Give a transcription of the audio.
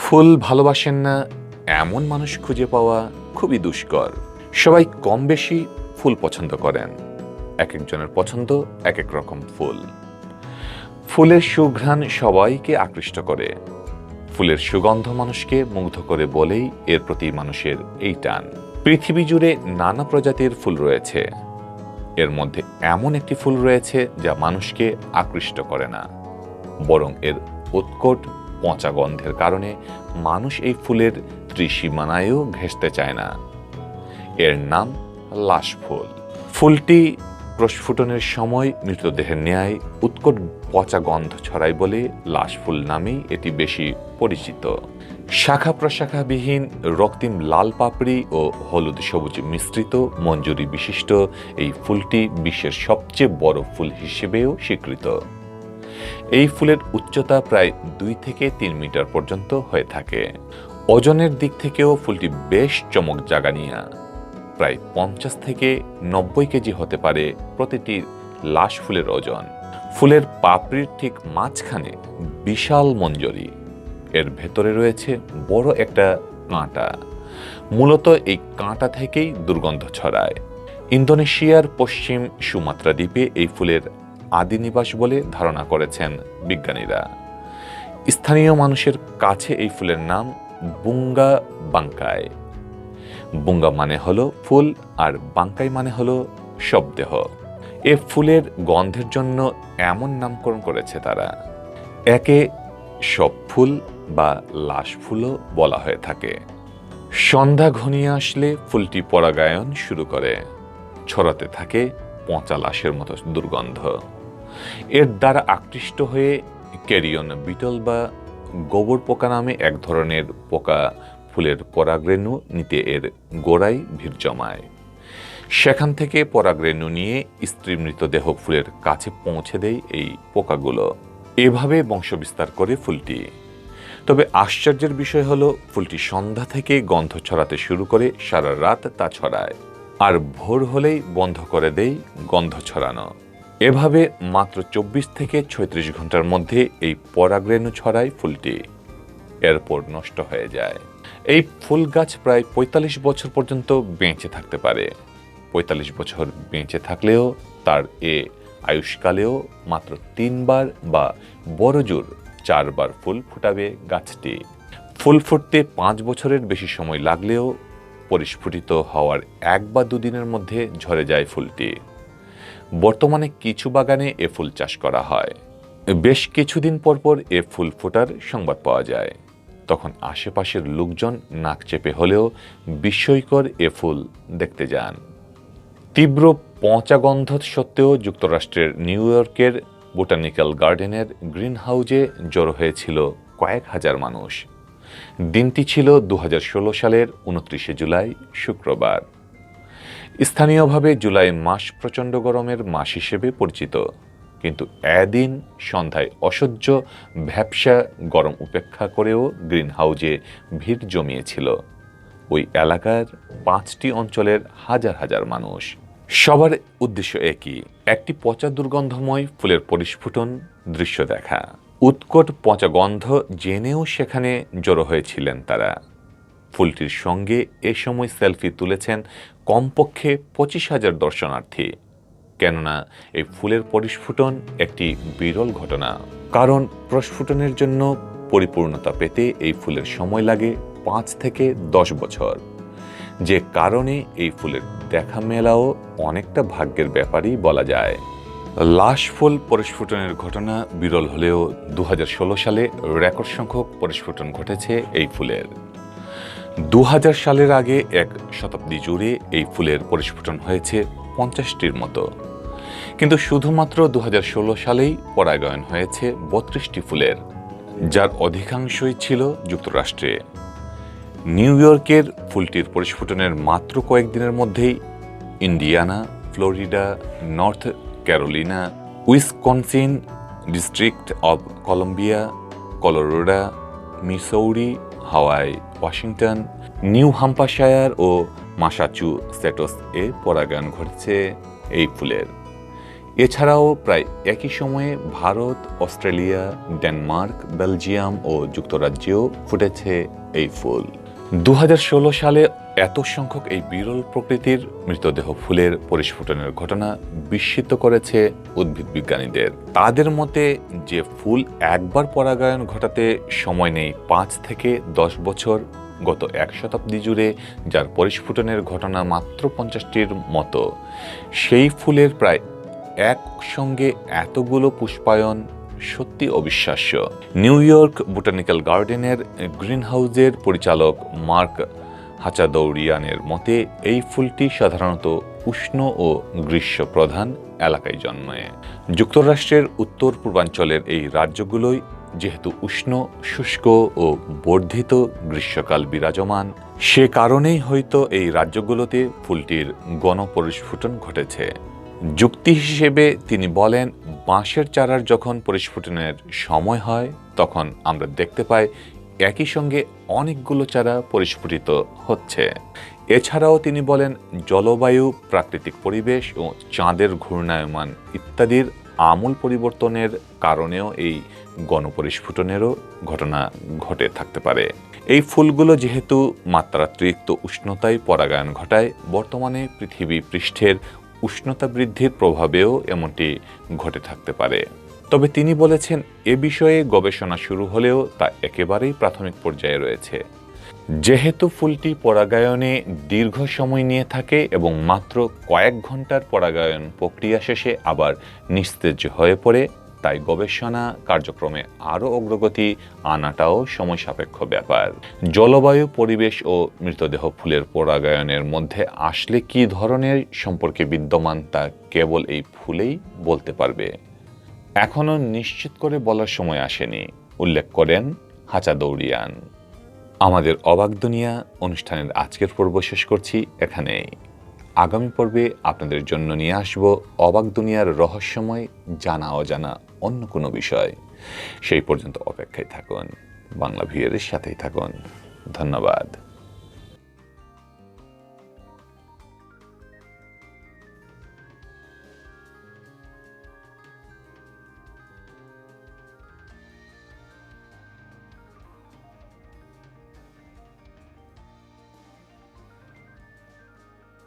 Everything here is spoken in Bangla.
ফুল ভালোবাসেন না এমন মানুষ খুঁজে পাওয়া খুবই দুষ্কর। সবাই কম বেশি ফুল পছন্দ করেন, এক একজনের পছন্দ এক এক রকম ফুল। ফুলের সুঘ্রাণ সবাইকে আকৃষ্ট করে, ফুলের সুগন্ধ মানুষকে মুগ্ধ করে বলেই এর প্রতি মানুষের এই টান। পৃথিবী জুড়ে নানা প্রজাতির ফুল রয়েছে, এর মধ্যে এমন একটি ফুল রয়েছে যা মানুষকে আকৃষ্ট করে না, বরং এর উৎকট পচা গন্ধের কারণে মানুষ এই ফুলের ত্রিসীমানায়ও ঘেঁষতে চায় না। এর নাম লাশ ফুল। ফুলটি প্রস্ফুটনের সময় মৃতদেহের ন্যায় উৎকট পচা গন্ধ ছড়ায় বলে লাশ ফুল নামেই এটি বেশি পরিচিত। শাখা প্রশাখাবিহীন রক্তিম লাল পাপড়ি ও হলুদ সবুজ মিশ্রিত মঞ্জুরি বিশিষ্ট এই ফুলটি বিশ্বের সবচেয়ে বড় ফুল হিসেবেও স্বীকৃত। এই ফুলের উচ্চতা প্রায় 2 থেকে 3 মিটার পর্যন্ত হয়ে থাকে। ওজনের দিক থেকেও ফুলটি বেশ চমক জাগানিয়া, প্রায় 50 থেকে 90 কেজি হতে পারে প্রতিটি লাশ ফুলের ওজন। ফুলের পাপড়ির ঠিক মাঝখানে বিশাল মঞ্জরি, এর ভেতরে রয়েছে বড় একটা কাঁটা। মূলত এই কাঁটা থেকেই দুর্গন্ধ ছড়ায়। ইন্দোনেশিয়ার পশ্চিম সুমাত্রা দ্বীপে এই ফুলের আদি নিবাস বলে ধারণা করেছেন বিজ্ঞানীরা। স্থানীয় মানুষের কাছে এই ফুলের নাম বুঙ্গা বাঙ্কাই। বুঙ্গা মানে হলো ফুল আর বাঙ্কাই মানে হলো শবদেহ। এ ফুলের গন্ধের জন্য এমন নামকরণ করেছে তারা। একে শব ফুল বা লাশ ফুলও বলা হয়ে থাকে। সন্ধ্যা ঘনিয়ে আসলে ফুলটি পরাগায়ন শুরু করে, ছড়াতে থাকে পচা লাশের মতো দুর্গন্ধ। এর দ্বারা আকৃষ্ট হয়ে ক্যারিয়ন বিটল বা গোবর পোকা নামে এক ধরনের পোকা ফুলের পরাগরেণু নিতে এর গোড়ায় ভিড় জমায়। সেখান থেকে পরাগরেণু নিয়ে স্ত্রী মৃতদেহ ফুলের কাছে পৌঁছে দেয় এই পোকাগুলো। এভাবে বংশবিস্তার করে ফুলটি। তবে আশ্চর্যের বিষয় হলো ফুলটি সন্ধ্যা থেকে গন্ধ ছড়াতে শুরু করে সারা রাত তা ছড়ায়, আর ভোর হলেই বন্ধ করে দেয় গন্ধ ছড়ানো। এভাবে মাত্র 24 থেকে 36 ঘন্টার মধ্যে এই পরাগরেণু ছড়ায় ফুলটি, এরপর নষ্ট হয়ে যায়। এই ফুল গাছ প্রায় 45 বছর পর্যন্ত বেঁচে থাকতে পারে। 45 বছর বেঁচে থাকলেও তার এ আয়ুষ্কালেও মাত্র 3 বার বা বড়জোর 4 বার ফুল ফুটাবে গাছটি। ফুল ফুটতে 5 বছরের বেশি সময় লাগলেও পরিস্ফুটিত হওয়ার 1 বা 2 দিনের মধ্যে ঝরে যায় ফুলটি। বর্তমানে কিছু বাগানে এ ফুল চাষ করা হয়। বেশ কিছুদিন পরপর এ ফুল ফোটার সংবাদ পাওয়া যায়। তখন আশেপাশের লোকজন নাক চেপে হলেও বিস্ময়কর এ ফুল দেখতে যান। তীব্র পচা গন্ধ সত্ত্বেও যুক্তরাষ্ট্রের নিউ ইয়র্কের বোটানিক্যাল গার্ডেনের গ্রিন হাউজে জড়ো হয়েছিল কয়েক হাজার মানুষ। দিনটি ছিল 2016 সালের 29 জুলাই, শুক্রবার। স্থানীয়ভাবে জুলাই মাস প্রচণ্ড গরমের মাস হিসেবে পরিচিত, কিন্তু এদিন সন্ধ্যায় অসহ্য ভ্যাপসা গরম উপেক্ষা করেও গ্রিন হাউজে ভিড় জমিয়েছিল ওই এলাকার 5টি অঞ্চলের হাজার হাজার মানুষ। সবার উদ্দেশ্য একই, একটি পচা দুর্গন্ধময় ফুলের পরিস্ফুটন দৃশ্য দেখা। উৎকট পচা গন্ধ জেনেও সেখানে জড়ো হয়েছিলেন তারা। ফুলটির সঙ্গে এ সময় সেলফি তুলেছেন কমপক্ষে 25,000 দর্শনার্থী। কেননা এই ফুলের পরিস্ফুটন একটি বিরল ঘটনা। কারণ প্রস্ফুটনের জন্য পরিপূর্ণতা পেতে এই ফুলের সময় লাগে 5 থেকে 10 বছর, যে কারণে এই ফুলের দেখা মেলাও অনেকটা ভাগ্যের ব্যাপারই বলা যায়। লাশ ফুল পরিস্ফুটনের ঘটনা বিরল হলেও 2016 সালে রেকর্ড সংখ্যক পরিস্ফুটন ঘটেছে এই ফুলের। 2000 সালের আগে এক শতাব্দী জুড়ে এই ফুলের পরিস্ফুটন হয়েছে 50টির মতো, কিন্তু শুধুমাত্র 2016 সালেই পরাগায়ন হয়েছে 32টি ফুলের, যার অধিকাংশই ছিল যুক্তরাষ্ট্রে। নিউ ইয়র্কের ফুলটির পরিস্ফুটনের মাত্র কয়েকদিনের মধ্যেই Indiana, Florida, North Carolina, Wisconsin, District of Columbia, Colorado, Missouri, Hawaii, Washington, New Hampshire ও মাসাচুসেটস এ পরাগায়ন ঘটেছে এই ফুলের। এছাড়াও প্রায় একই সময়ে ভারত, অস্ট্রেলিয়া, ডেনমার্ক, বেলজিয়াম ও যুক্তরাজ্যেও ফুটেছে এই ফুল। 2016 সালে এত সংখ্যক এই বিরল প্রকৃতির মৃতদেহ ফুলের পরিস্ফুটনের ঘটনা বিস্মিত করেছে উদ্ভিদ বিজ্ঞানীদের। তাদের মতে যে ফুল একবার পরাগায়ন ঘটাতে সময় নেই 5 থেকে 10 বছর, গত 1 শতাব্দী জুড়ে যার পরিস্ফুটনের ঘটনা মাত্র 50টির মতো, সেই ফুলের প্রায় একসঙ্গে এতগুলো পুষ্পায়ন সত্যি অবিশ্বাস্য। নিউ ইয়র্ক বোটানিক্যাল গার্ডেনের গ্রিনহাউসের পরিচালক মার্ক হাচাদৌরিয়ানের মতে এই ফুলটি সাধারণত উষ্ণ ও গ্রীষ্মপ্রধান এলাকায় জন্মায়। যুক্তরাষ্ট্রের উত্তর পূর্বাঞ্চলের এই রাজ্যগুলোই যেহেতু উষ্ণ, শুষ্ক ও বর্ধিত গ্রীষ্মকাল বিরাজমান, সে কারণেই হয়তো এই রাজ্যগুলোতে ফুলটির গণপরিস্ফুটন ঘটেছে। যুক্তি হিসেবে তিনি বলেন, বাঁশের চারার যখন পরিস্ফুটনের সময় হয় তখন আমরা দেখতে পাই একই সঙ্গে অনেকগুলো চারা পরিস্ফুটিত হচ্ছে। এছাড়াও তিনি বলেন, জলবায়ু, প্রাকৃতিক পরিবেশ ও চাঁদের ঘূর্ণায়মান ইত্যাদির আমূল পরিবর্তনের কারণেও এই গণপরিস্ফুটনেরও ঘটনা ঘটে থাকতে পারে। এই ফুলগুলো যেহেতু মাত্রাতিরিক্ত উষ্ণতায় পরাগায়ন ঘটায়, বর্তমানে পৃথিবী পৃষ্ঠের উষ্ণতা বৃদ্ধির প্রভাবেও এমনটি ঘটে থাকতে পারে। তবে তিনি বলেছেন, এ বিষয়ে গবেষণা শুরু হলেও তা একেবারেই প্রাথমিক পর্যায়ে রয়েছে। যেহেতু ফুলটি পরাগায়নে দীর্ঘ সময় নিয়ে থাকে এবং মাত্র কয়েক ঘন্টার পরাগায়ন প্রক্রিয়া শেষে আবার নিস্তেজ হয়ে পড়ে, তাই গবেষণা কার্যক্রমে আরও অগ্রগতি আনাটাও সময় সাপেক্ষ ব্যাপার। জলবায়ু, পরিবেশ ও মৃতদেহ ফুলের পরাগায়নের মধ্যে আসলে কী ধরনের সম্পর্কে বিদ্যমান তা কেবল এই ফুলেই বলতে পারবে। এখনও নিশ্চিত করে বলার সময় আসেনি, উল্লেখ করেন হাচাদৌরিয়ান। আমাদের অবাক দুনিয়া অনুষ্ঠানের আজকের পর্ব শেষ করছি এখানেই। আগামী পর্বে আপনাদের জন্য নিয়ে আসব অবাক দুনিয়ার রহস্যময়, জানা অজানা অন্য কোনো বিষয়। সেই পর্যন্ত অপেক্ষায় থাকুন, বাংলা ভিউয়ারের সাথেই থাকুন। ধন্যবাদ।